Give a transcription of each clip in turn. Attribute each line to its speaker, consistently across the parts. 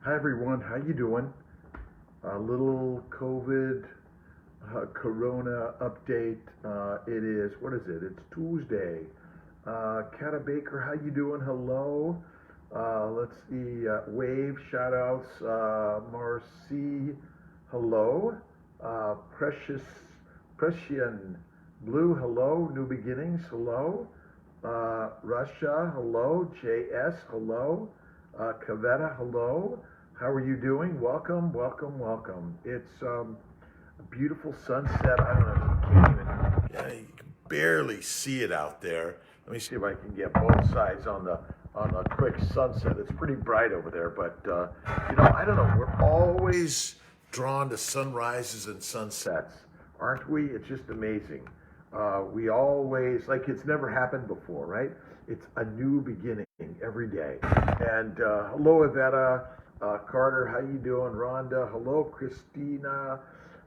Speaker 1: Hi everyone, how you doing? A little COVID Corona update. It is, what is it? It's Tuesday. Kata Baker, how you doing? Hello. Let's see, wave shout outs. Marcy, hello. Precian Blue, hello. New Beginnings, hello. Russia, hello. JS, hello. Kavetta, hello. How are you doing? Welcome, welcome, welcome. It's a beautiful sunset. I don't know if you can't even, yeah, you can barely see it out there. Let me see if I can get both sides on the quick sunset. It's pretty bright over there, but I don't know. We're always drawn to sunrises and sunsets, aren't we? It's just amazing. We always, like, it's never happened before, right? It's a new beginning every day. And hello, Iveta. Carter, how you doing? Rhonda, hello. Christina,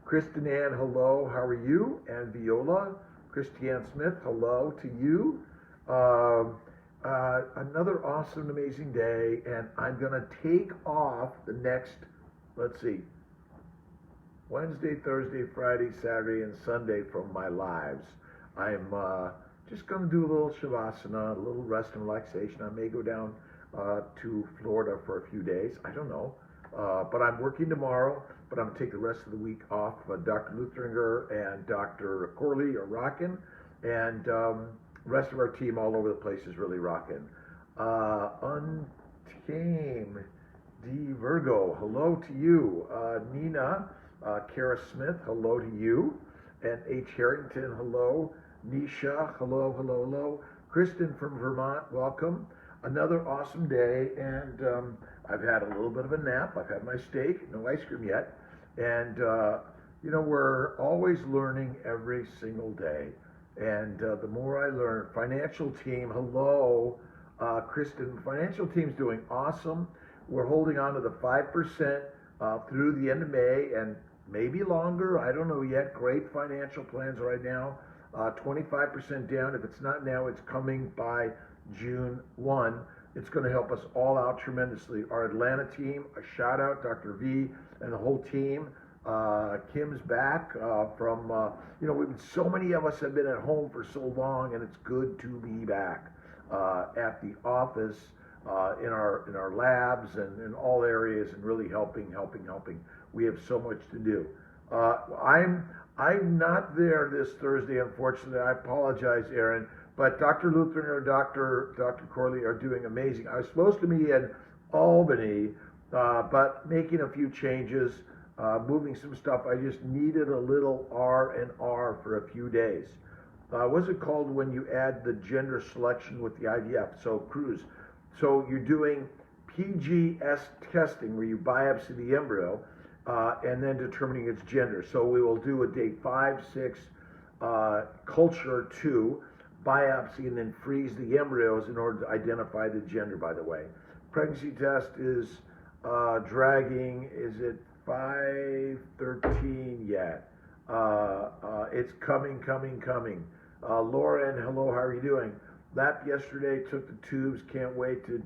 Speaker 1: Kristen Ann, hello. How are you? And Viola, Christiane Smith, hello to you. Another awesome, amazing day, and I'm gonna take off the next, let's see, Wednesday, Thursday, Friday, Saturday, and Sunday from my lives. I'm just gonna do a little shavasana, a little rest and relaxation. I may go down to Florida for a few days. I don't know. But I'm working tomorrow, but I'm going to take the rest of the week off. Dr. Luthringer and Dr. Corley are rocking, and the rest of our team all over the place is really rocking. Untamed D. Virgo, hello to you. Nina, Kara Smith, hello to you. And H. Harrington, hello. Nisha, hello, hello, hello. Kristen from Vermont, welcome. Another awesome day, and I've had a little bit of a nap. I've had my steak, no ice cream yet. And, we're always learning every single day. And the more I learn, financial team, hello, Kristen. Financial team's doing awesome. We're holding on to the 5% through the end of May and maybe longer. I don't know yet. Great financial plans right now. 25% down. If it's not now, it's coming by June 1. It's going to help us all out tremendously. Our Atlanta team, a shout out, Dr. V and the whole team. Kim's back so many of us have been at home for so long, and it's good to be back at the office, in our labs and in all areas, and really helping. We have so much to do. I'm not there this Thursday, unfortunately. I apologize, Aaron. But Dr. Luthringer and Dr. Corley are doing amazing. I was supposed to be in Albany, but making a few changes, moving some stuff. I just needed a little R&R for a few days. What's it called when you add the gender selection with the IVF? So cruise. So you're doing PGS testing where you biopsy the embryo and then determining its gender. So we will do a day 5, 6, culture 2, biopsy, and then freeze the embryos in order to identify the gender, by the way. Pregnancy test is dragging. Is it 5/13 yet? It's coming. Lauren, hello, how are you doing? Lap yesterday, took the tubes, can't wait to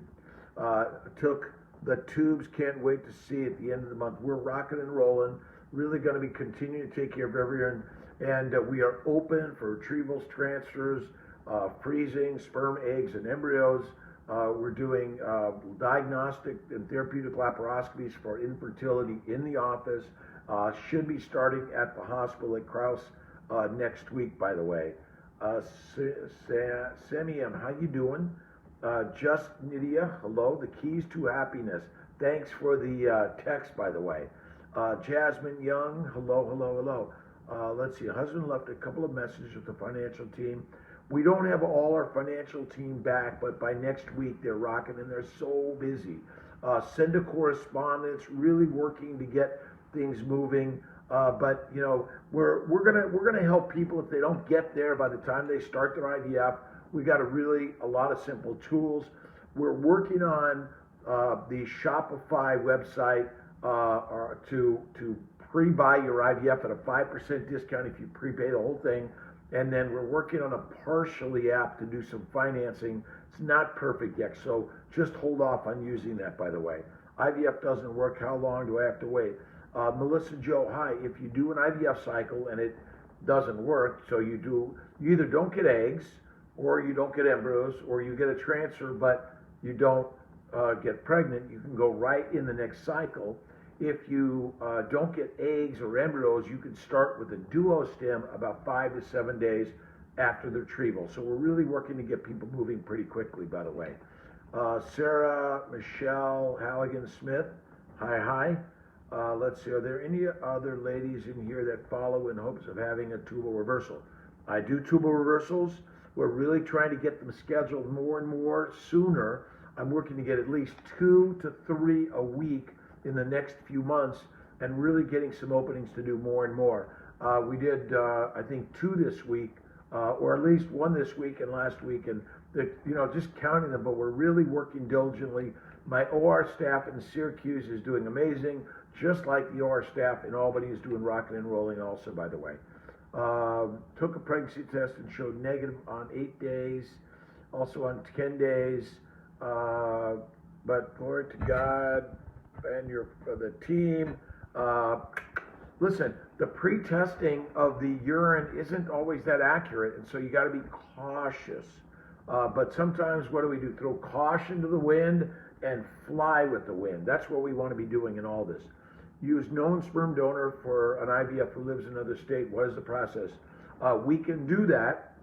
Speaker 1: see at the end of the month. We're rocking and rolling, really going to be continuing to take care of everyone, and we are open for retrievals, transfers, freezing, sperm, eggs, and embryos. We're doing diagnostic and therapeutic laparoscopies for infertility in the office. Should be starting at the hospital at Krause next week, by the way. Samiam, how you doing? Just Nydia, hello. The keys to happiness. Thanks for the text, by the way. Jasmine Young, hello. Let's see. Husband left a couple of messages with the financial team. We don't have all our financial team back, but by next week they're rocking, and they're so busy. Send a correspondence, really working to get things moving. But we're gonna help people if they don't get there by the time they start their IVF. We got a lot of simple tools. We're working on the Shopify website to pre-buy your IVF at a 5% discount if you prepay the whole thing. And then we're working on a partially app to do some financing. It's not perfect yet, so just hold off on using that, by the way. IVF doesn't work. How long do I have to wait? Melissa Joe, hi. If you do an IVF cycle and it doesn't work, so you either don't get eggs, or you don't get embryos, or you get a transfer but you don't get pregnant, you can go right in the next cycle. If you don't get eggs or embryos, you can start with a duo stem about 5 to 7 days after the retrieval. So we're really working to get people moving pretty quickly, by the way. Sarah, Michelle, Halligan Smith, hi. Let's see, are there any other ladies in here that follow in hopes of having a tubal reversal? I do tubal reversals. We're really trying to get them scheduled more and more sooner. I'm working to get at least 2 to 3 a week in the next few months, and really getting some openings to do more and more. We did, I think, 2 this week, or at least 1 this week and last week, and just counting them, but we're really working diligently. My OR staff in Syracuse is doing amazing, just like the OR staff in Albany is doing rocking and rolling also, by the way. Took a pregnancy test and showed negative on 8 days, also on 10 days, but glory to God and the team. Listen, the pre-testing of the urine isn't always that accurate, and so you got to be cautious. But sometimes what do? Throw caution to the wind and fly with the wind. That's what we want to be doing in all this. Use known sperm donor for an IVF who lives in another state. What is the process? We can do that.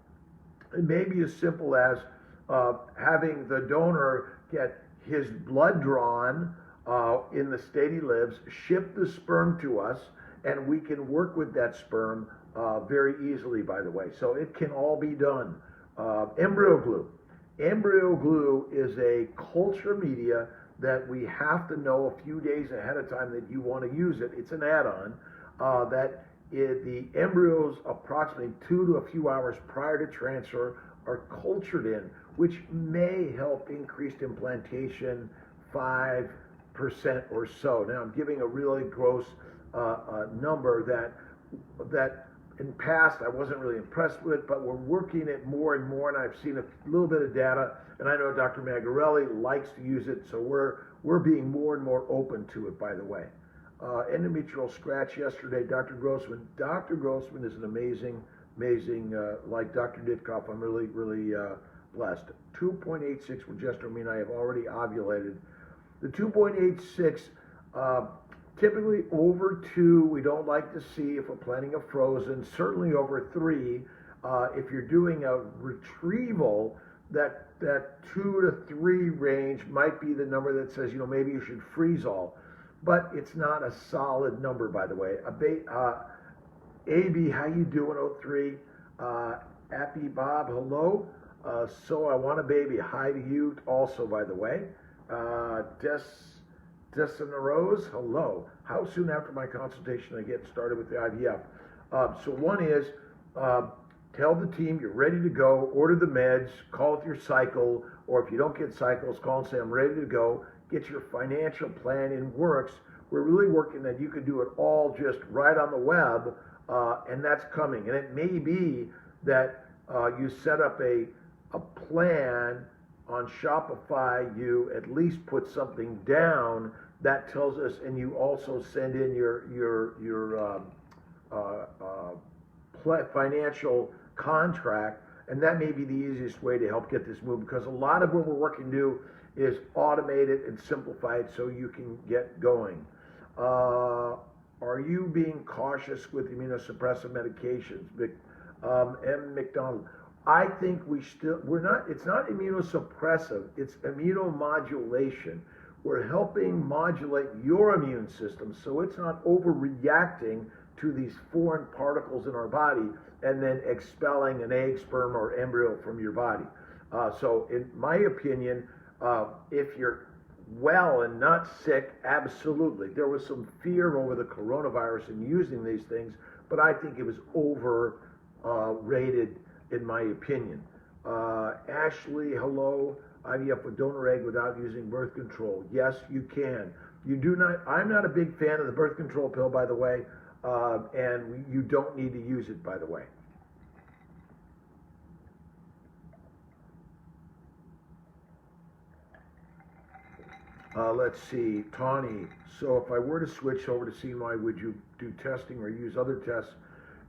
Speaker 1: It may be as simple as having the donor get his blood drawn in the state he lives, ship the sperm to us, and we can work with that sperm very easily, by the way. So it can all be done. Embryo glue. Embryo glue is a culture media that we have to know a few days ahead of time that you want to use it. It's an add-on the embryos approximately 2 to a few hours prior to transfer are cultured in, which may help increased implantation 5% or so. Now I'm giving a really gross number that in past I wasn't really impressed with, but we're working it more and more, and I've seen a little bit of data, and I know Dr. Magarelli likes to use it, so we're being more and more open to it, by the way. Endometrial scratch yesterday, Dr. Grossman. Dr. Grossman is an amazing, like Dr. Ditkoff, I'm really blessed. 2.86 progesterone mean I have already ovulated. The 2.86, typically over 2, we don't like to see if we're planning a frozen, certainly over 3. If you're doing a retrieval, that 2 to 3 range might be the number that says, maybe you should freeze all. But it's not a solid number, by the way. AB, how you doing, 03? Appy Bob, hello. So I want a baby. Hi to you also, by the way. Dessina Rose, hello. How soon after my consultation I get started with the IVF? So one is, tell the team you're ready to go, order the meds, call with your cycle, or if you don't get cycles, call and say I'm ready to go, get your financial plan in works. We're really working that you can do it all just right on the web, and that's coming. And it may be that you set up a plan on Shopify, you at least put something down that tells us, and you also send in your financial contract, and that may be the easiest way to help get this moved, because a lot of what we're working to do is automate it and simplify it so you can get going. Are you being cautious with immunosuppressive medications? M. McDonald. I think we're not, it's not immunosuppressive, it's immunomodulation. We're helping modulate your immune system so it's not overreacting to these foreign particles in our body and then expelling an egg, sperm, or embryo from your body. So in my opinion, if you're well and not sick, absolutely. There was some fear over the coronavirus and using these things, but I think it was overrated in my opinion. Ashley, hello. IVF with donor egg without using birth control. Yes, you can. You do not. I'm not a big fan of the birth control pill, by the way, and you don't need to use it, by the way. Let's see, Tawny. So if I were to switch over to CMY, would you do testing or use other tests?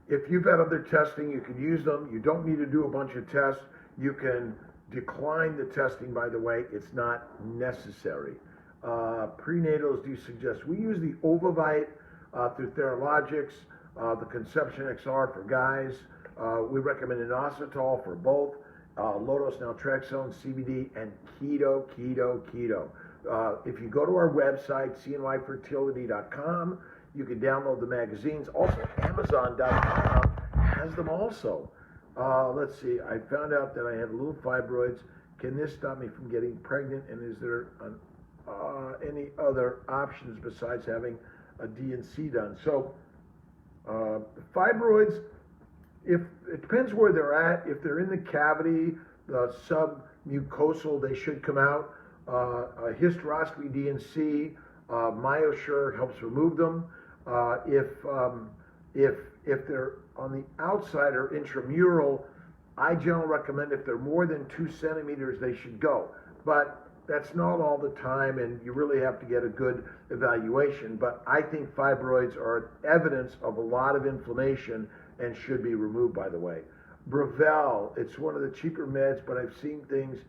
Speaker 1: If you've had other testing, you can use them. You don't need to do a bunch of tests. You can decline the testing, by the way. It's not necessary. Prenatals, do you suggest? We use the Ovavite through Theralogics, the Conception XR for guys. We recommend inositol for both, low-dose naltrexone, CBD, and keto. If you go to our website, cnyfertility.com, you can download the magazines. Also, Amazon.com has them also. Let's see, I found out that I have little fibroids. Can this stop me from getting pregnant? And is there any other options besides having a D&C done? So, fibroids, if it depends where they're at. If they're in the cavity, the submucosal, they should come out. A hysteroscopy D&C, MyoSure helps remove them. If they're on the outside or intramural, I generally recommend if they're more than 2 centimeters, they should go. But that's not all the time, and you really have to get a good evaluation. But I think fibroids are evidence of a lot of inflammation and should be removed, by the way. Brevel, it's one of the cheaper meds, but I've seen things.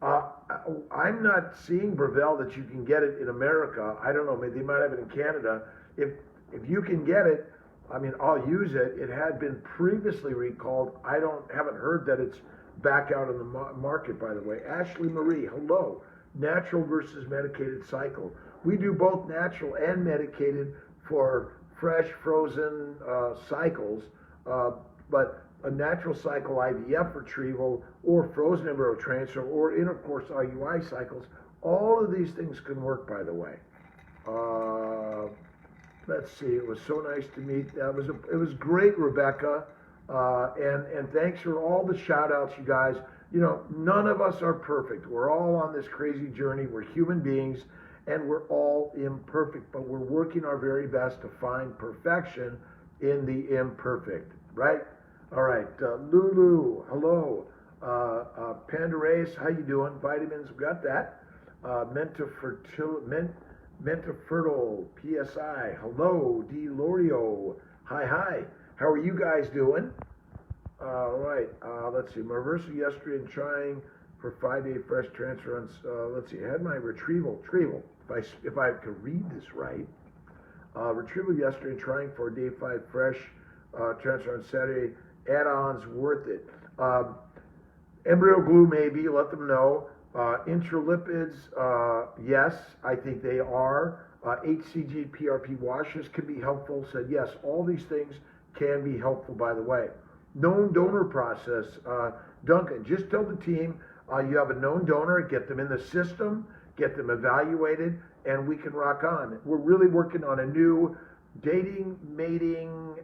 Speaker 1: I'm not seeing Brevel that you can get it in America. I don't know, maybe they might have it in Canada. If you can get it, I mean, I'll use it. It had been previously recalled. Haven't heard that it's back out on the market, by the way. Ashley Marie, hello. Natural versus medicated cycle. We do both natural and medicated for fresh, frozen cycles, but a natural cycle IVF retrieval or frozen embryo transfer or intercourse IUI cycles, all of these things can work, by the way. Let's see, it was so nice to meet. It was great, Rebecca, and thanks for all the shout outs, you guys. You know, none of us are perfect. We're all on this crazy journey. We're human beings and we're all imperfect, but we're working our very best to find perfection in the imperfect, right? All right, Lulu, hello. Panda Race, how you doing? Vitamins, we got that. Menta Fertile, PSI, hello. D. Lorio, hi. How are you guys doing? All right, let's see. My reversal yesterday and trying for 5-day fresh transfer on, let's see, I had my retrieval, if I could read this right. Retrieval yesterday and trying for a day 5 fresh transfer on Saturday. Add-ons worth it. Embryo glue, maybe, let them know. Intralipids, yes, I think they are. HCG, PRP washes can be helpful. Said yes, all these things can be helpful, by the way. Known donor process. Duncan, just tell the team you have a known donor, get them in the system, get them evaluated, and we can rock on. We're really working on a new dating, mating,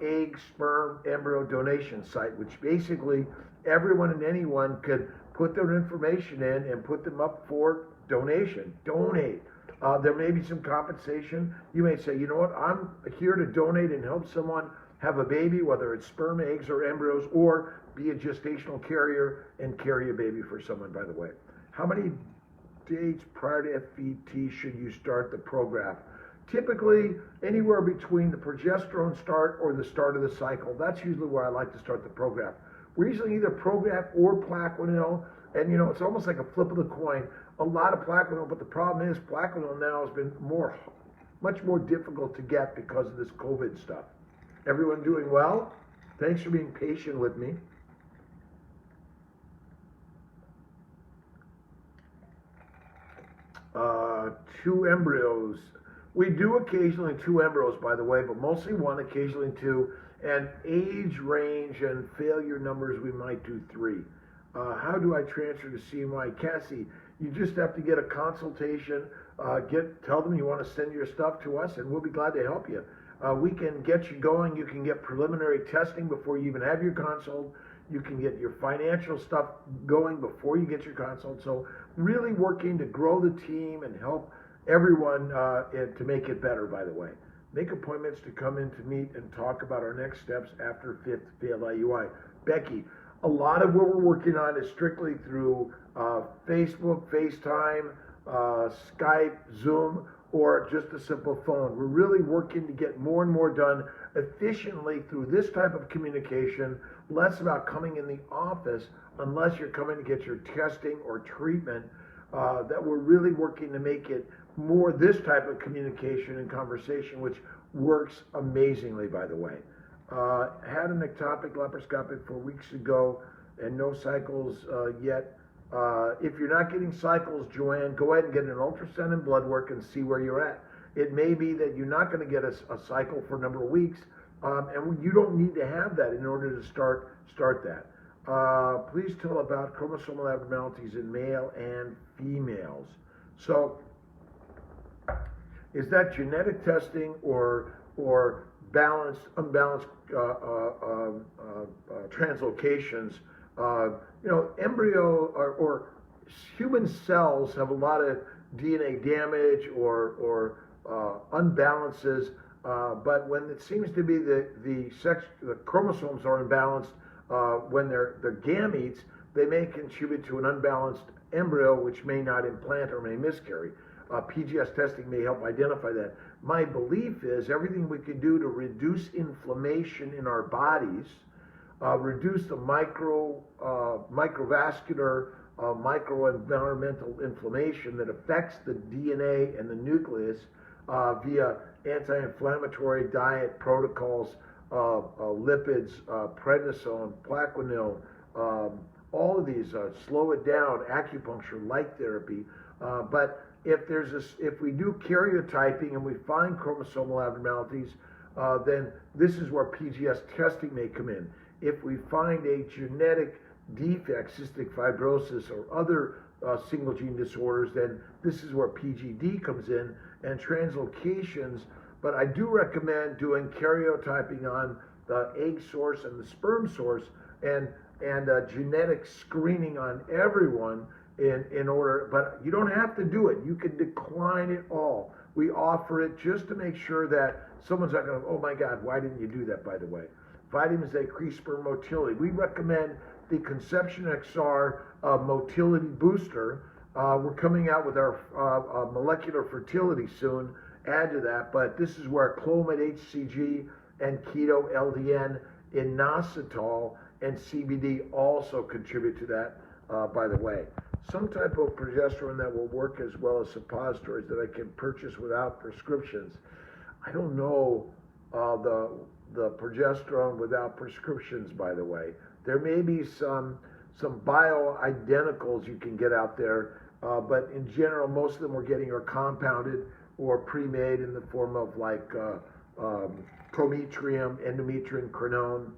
Speaker 1: egg, sperm, embryo donation site, which basically everyone and anyone could put their information in and put them up for donation. Donate. There may be some compensation. You may say, you know what, I'm here to donate and help someone have a baby, whether it's sperm, eggs, or embryos, or be a gestational carrier and carry a baby for someone, by the way. How many days prior to FET should you start the Prograf? Typically, anywhere between the progesterone start or the start of the cycle. That's usually where I like to start the Prograf. We're usually either Prograf or Plaquenil, and you know, it's almost like a flip of the coin. A lot of Plaquenil, but the problem is Plaquenil now has been much more difficult to get because of this COVID stuff. Everyone doing well? Thanks for being patient with me. Two embryos. We do occasionally 2 embryos, by the way, but mostly 1, occasionally 2. And age range and failure numbers, we might do 3. How do I transfer to CMY? Cassie, you just have to get a consultation. Tell them you want to send your stuff to us, and we'll be glad to help you. We can get you going. You can get preliminary testing before you even have your consult. You can get your financial stuff going before you get your consult. So really working to grow the team and help everyone to make it better, by the way. Make appointments to come in to meet and talk about our next steps after 5th failed IUI. Becky, a lot of what we're working on is strictly through Facebook, FaceTime, Skype, Zoom, or just a simple phone. We're really working to get more and more done efficiently through this type of communication, less about coming in the office unless you're coming to get your testing or treatment, that we're really working to make it more this type of communication and conversation, which works amazingly, by the way. Had an ectopic laparoscopic 4 weeks ago and no cycles yet. If you're not getting cycles, Joanne, go ahead and get an ultrasound and blood work and see where you're at. It may be that you're not going to get a cycle for a number of weeks, and you don't need to have that in order to start that. Please tell about chromosomal abnormalities in male and females. So, is that genetic testing or unbalanced translocations? Embryo or human cells have a lot of DNA damage or unbalances, but when it seems to be the chromosomes are imbalanced, when they're gametes, they may contribute to an unbalanced embryo, which may not implant or may miscarry. PGS testing may help identify that. My belief is everything we can do to reduce inflammation in our bodies, reduce the microvascular, microenvironmental inflammation that affects the DNA and the nucleus via anti-inflammatory diet protocols, lipids, prednisone, plaquenil, all of these, slow it down, acupuncture, light therapy. But if we do karyotyping and we find chromosomal abnormalities, then this is where PGS testing may come in. If we find a genetic defect, cystic fibrosis or other single gene disorders, then this is where PGD comes in and translocations. But I do recommend doing karyotyping on the egg source and the sperm source and genetic screening on everyone in order, but you don't have to do it. You can decline it all. We offer it just to make sure that someone's not going to, oh my God, why didn't you do that, by the way? Vitamins that increase sperm motility. We recommend the Conception XR motility booster. We're coming out with our molecular fertility soon. Add to that, but this is where Clomid HCG and keto LDN, inositol, and CBD also contribute to that, by the way. Some type of progesterone that will work as well as suppositories that I can purchase without prescriptions. I don't know the progesterone without prescriptions, by the way. There may be some bioidenticals you can get out there, but in general, most of them we're getting are compounded or pre-made in the form of like prometrium, endometrium, crenone.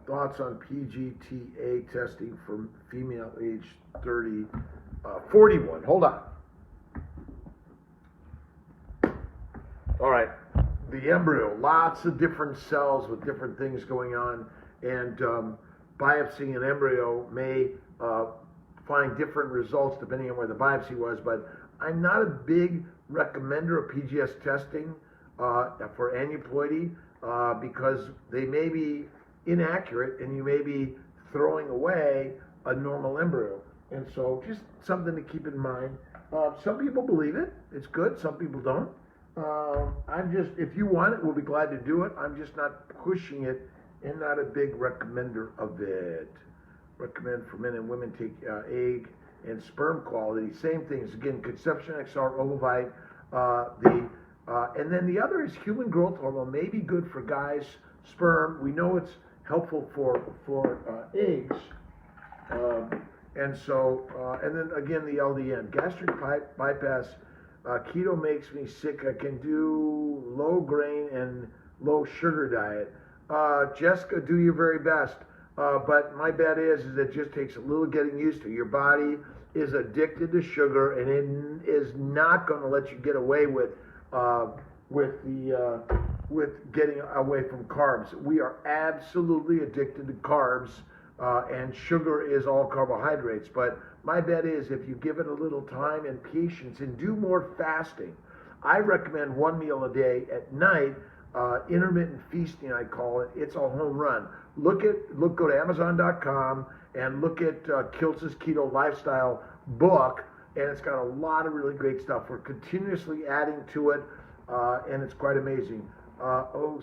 Speaker 1: Thoughts on PGTA testing for female age 41. Hold on. All right. The embryo, lots of different cells with different things going on, and biopsying an embryo may find different results depending on where the biopsy was, but I'm not a big recommender of PGS testing for aneuploidy because they may be inaccurate and you may be throwing away a normal embryo. And so just something to keep in mind. Some people believe it. It's good. Some people don't. If you want it, we'll be glad to do it. I'm just not pushing it and not a big recommender of it. Recommend for men and women take egg and sperm quality. Same things. Again, Conception XR, Ovovite. And then the other is human growth hormone. May be good for guys' sperm. We know it's helpful for eggs. And then again, the LDN. Gastric bypass. Keto makes me sick. I can do low grain and low sugar diet. Jessica, do your very best. But my bet is it just takes a little getting used to. Your body is addicted to sugar, and it is not going to let you get away with getting away from carbs. We are absolutely addicted to carbs, and sugar is all carbohydrates. But my bet is if you give it a little time and patience and do more fasting, I recommend one meal a day at night, intermittent feasting, I call it. It's a home run. Go to Amazon.com and look at Kiltz's Keto Lifestyle book, and it's got a lot of really great stuff. We're continuously adding to it, and it's quite amazing. Oh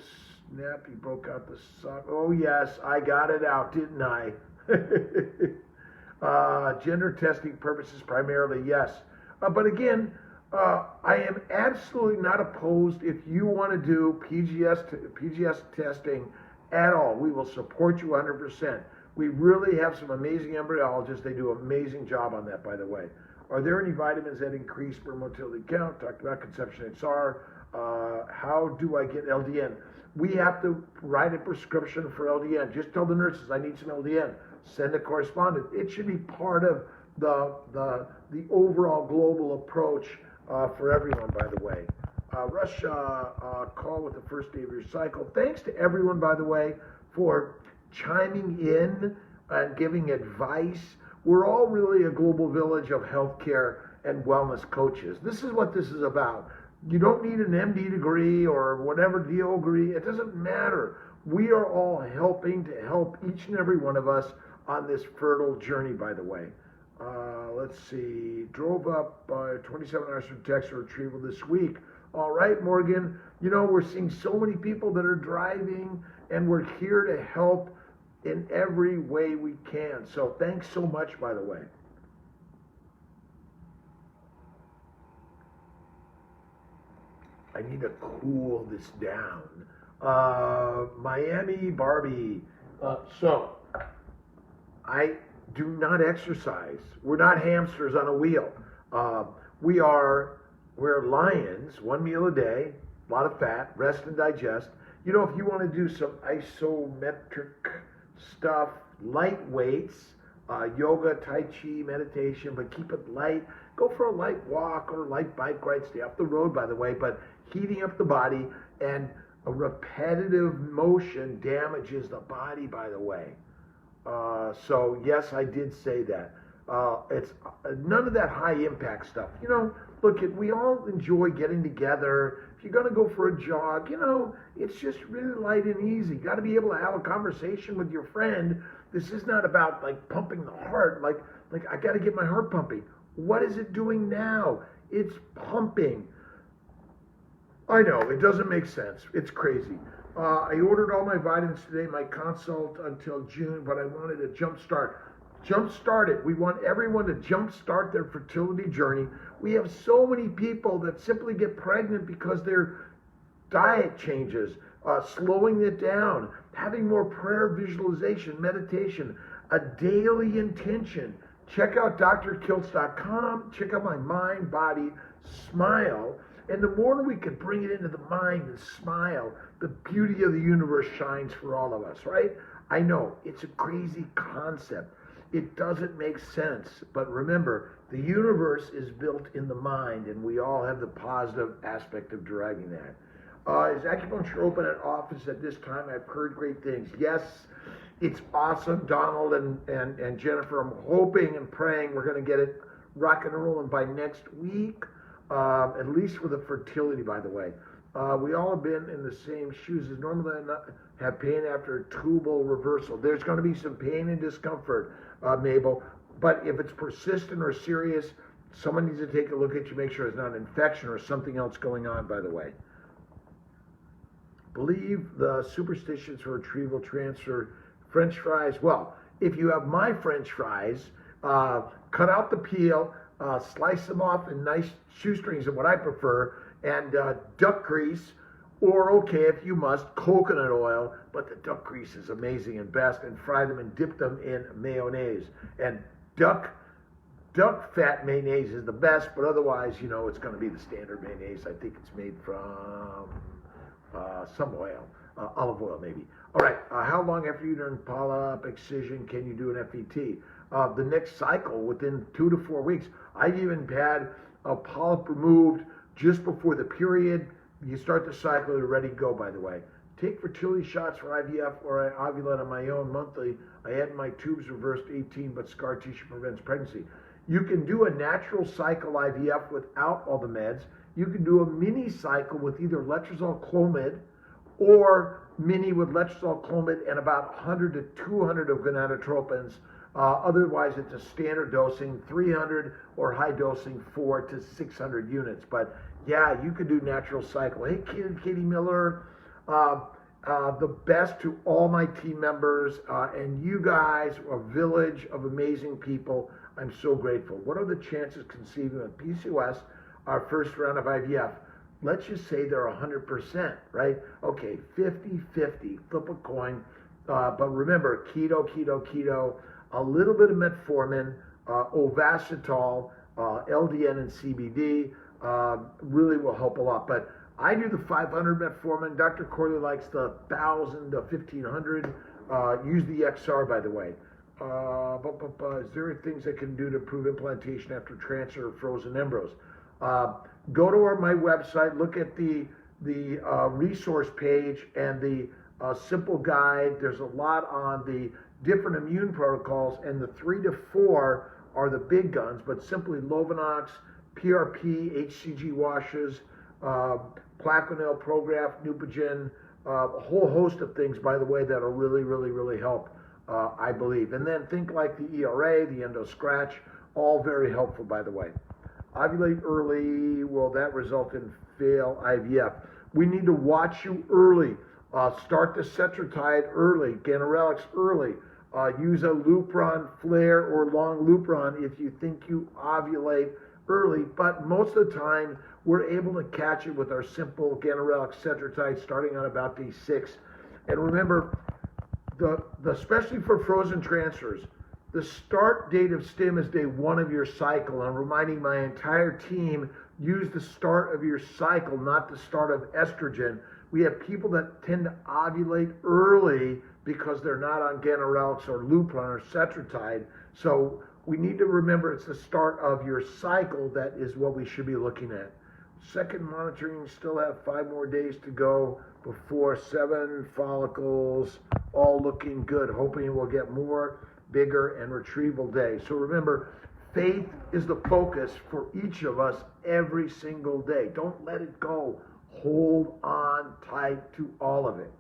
Speaker 1: snap! He broke out the sock. Oh yes, I got it out, didn't I? Gender testing purposes primarily, yes. But again, I am absolutely not opposed if you want to do PGS testing at all. We will support you 100%. We really have some amazing embryologists. They do an amazing job on that, by the way. Are there any vitamins that increase sperm motility count? Talked about Conception XR. How do I get LDN? We have to write a prescription for LDN. Just tell the nurses, I need some LDN. Send a correspondent. It should be part of the overall global approach for everyone, by the way. Rush call with the first day of your cycle. Thanks to everyone, by the way, for chiming in and giving advice. We're all really a global village of healthcare and wellness coaches. This is what this is about. You don't need an MD degree or whatever DO degree. It doesn't matter. We are all helping to help each and every one of us on this fertile journey, by the way. Let's see. Drove up 27 hours from Texas for retrieval this week. All right, Morgan. You know, we're seeing so many people that are driving, and we're here to help in every way we can. So thanks so much, by the way. I need to cool this down. Miami Barbie. So I do not exercise. We're not hamsters on a wheel. We're lions, 1 meal a day, a lot of fat, rest and digest. You know, if you want to do some isometric stuff, light weights, yoga, tai chi, meditation, but keep it light. Go for a light walk or a light bike ride. Stay off the road, by the way, but heating up the body, and a repetitive motion damages the body, by the way. So yes, I did say that. It's none of that high impact stuff. You know, look, we all enjoy getting together. If you're going to go for a jog, you know, it's just really light and easy. Got to be able to have a conversation with your friend. This is not about like pumping the heart. Like I got to get my heart pumping. What is it doing now? It's pumping. I know, it doesn't make sense. It's crazy. I ordered all my vitamins today, my consult until June, but I wanted a jump start. Jump start it. We want everyone to jump start their fertility journey. We have so many people that simply get pregnant because their diet changes, slowing it down, having more prayer, visualization, meditation, a daily intention. Check out drkiltz.com. Check out my mind, body, smile. And the more we can bring it into the mind and smile, the beauty of the universe shines for all of us, right? I know, it's a crazy concept. It doesn't make sense. But remember, the universe is built in the mind, and we all have the positive aspect of deriving that. Is acupuncture open at office at this time? I've heard great things. Yes, it's awesome, Donald and Jennifer. I'm hoping and praying we're going to get it rocking and rolling by next week. At least with the fertility, by the way. We all have been in the same shoes as normally have pain after a tubal reversal. There's going to be some pain and discomfort, Mabel, but if it's persistent or serious, someone needs to take a look at you, make sure it's not an infection or something else going on, by the way. Believe the superstitions for retrieval transfer French fries. Well, if you have my French fries, cut out the peel, slice them off in nice shoestrings, and what I prefer, and duck grease, or okay, if you must, coconut oil, but the duck grease is amazing and best, and fry them and dip them in mayonnaise. And duck fat mayonnaise is the best, but otherwise, you know, it's going to be the standard mayonnaise. I think it's made from some oil, olive oil maybe. All right, how long after uterine polyp excision can you do an FET? The next cycle, within 2 to 4 weeks. I've even had a polyp removed just before the period. You start the cycle, you're ready to go, by the way. Take fertility shots for IVF, or I ovulate on my own monthly. I had my tubes reversed 18, but scar tissue prevents pregnancy. You can do a natural cycle IVF without all the meds. You can do a mini cycle with either letrozole Clomid or mini with letrozole, clomid, and about 100 to 200 of gonadotropins. Otherwise, it's a standard dosing, 300 or high dosing, 4 to 600 units. But yeah, you could do natural cycle. Hey, Katie Miller, the best to all my team members and you guys, a village of amazing people. I'm so grateful. What are the chances conceiving of PCOS, our first round of IVF? Let's just say they're 100%, right? Okay, 50-50, flip a coin. But remember, keto, a little bit of metformin, ovasitol, LDN and CBD really will help a lot. But I do the 500 metformin. Dr. Corley likes the 1,000 to 1,500. Use the XR, by the way. Is there things I can do to improve implantation after transfer of frozen embryos? Go to my website, look at the resource page and the simple guide. There's a lot on the different immune protocols, and the 3 to 4 are the big guns, but simply Lovenox, PRP, HCG washes, Plaquenil, Prograf, Neupogen, a whole host of things, by the way, that'll really help, I believe. And then think like the ERA, the Endo Scratch, all very helpful, by the way. Ovulate early, will that result in fail IVF? We need to watch you early. Start the Cetrotide early, Ganirelix early. Use a Lupron flare or long Lupron if you think you ovulate early, but most of the time we're able to catch it with our simple Ganirelix Cetrotide starting on about day 6. And remember, especially for frozen transfers, the start date of stim is day 1 of your cycle. I'm reminding my entire team, use the start of your cycle, not the start of estrogen. We have people that tend to ovulate early because they're not on Ganirelix or Lupron or Cetrotide. So we need to remember it's the start of your cycle that is what we should be looking at. Second monitoring, still have 5 more days to go before 7 follicles, all looking good, hoping we'll get more, bigger, and retrieval day. So remember, faith is the focus for each of us every single day. Don't let it go. Hold on tight to all of it.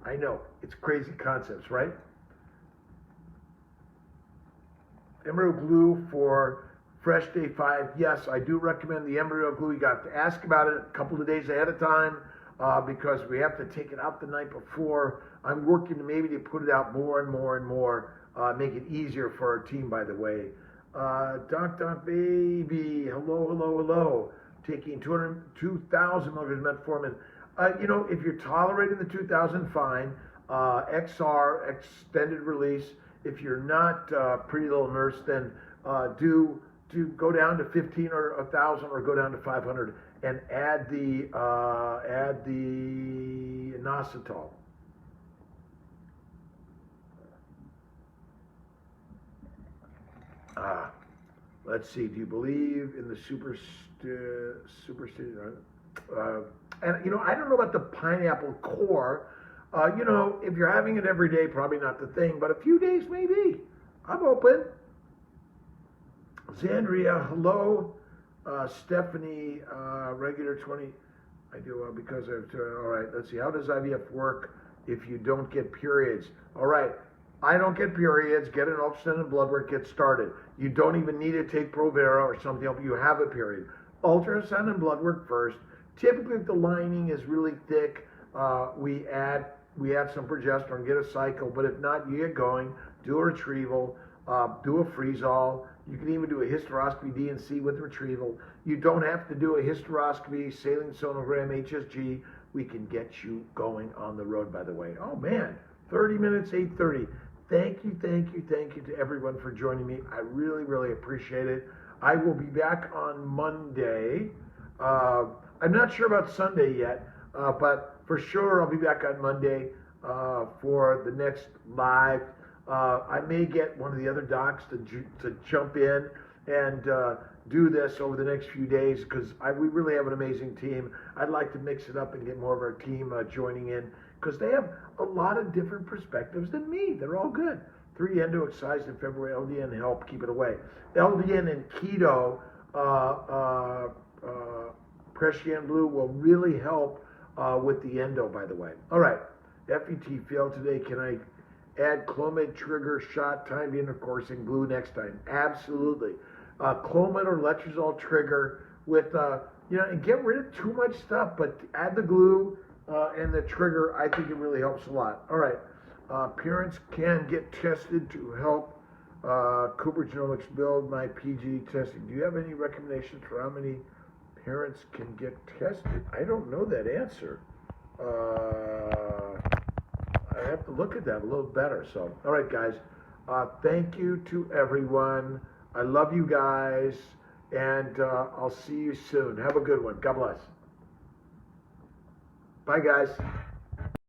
Speaker 1: I know, it's crazy concepts, right? Embryo glue for fresh day 5. Yes, I do recommend the embryo glue. You got to ask about it a couple of days ahead of time because we have to take it out the night before. I'm working maybe to put it out more and more, make it easier for our team, by the way. Doc baby, hello. Taking 2,000 milligrams metformin. If you're tolerating the 2,000, fine. XR, extended release. If you're not pretty little nurse, then do go down to 15 or 1,000, or go down to 500 and add the inositol. Let's see. Do you believe in the superstition? And I don't know about the pineapple core. If you're having it every day, probably not the thing. But a few days, maybe. I'm open. Zandria, hello. Stephanie, regular 20. I do because of. All right. Let's see. How does IVF work if you don't get periods? All right. I don't get periods. Get an ultrasound and blood work. Get started. You don't even need to take Provera or something else. You have a period. Ultrasound and blood work first. Typically, if the lining is really thick, we add some progesterone, get a cycle. But if not, you get going. Do a retrieval. Do a freeze-all. You can even do a hysteroscopy D&C with retrieval. You don't have to do a hysteroscopy, saline sonogram, HSG. We can get you going on the road, by the way. Oh, man, 30 minutes, 8:30. Thank you to everyone for joining me. I really appreciate it. I will be back on Monday. I'm not sure about Sunday yet, but for sure I'll be back on Monday for the next live. I may get one of the other docs to jump in and do this over the next few days because we really have an amazing team. I'd like to mix it up and get more of our team joining in because they have a lot of different perspectives than me. They're all good. 3 endo excised in February. LDN help keep it away. LDN and keto, Prescian Blue will really help with the endo, by the way. All right, FET failed today. Can I add Clomid trigger shot timed intercourse and glue next time? Absolutely. Clomid or letrozole trigger with, and get rid of too much stuff, but add the glue and the trigger. I think it really helps a lot. All right. Parents can get tested to help Cooper Genomics build my PG testing. Do you have any recommendations for how many parents can get tested? I don't know that answer. I have to look at that a little better. So, all right, guys. Thank you to everyone. I love you guys, and I'll see you soon. Have a good one. God bless. Bye, guys.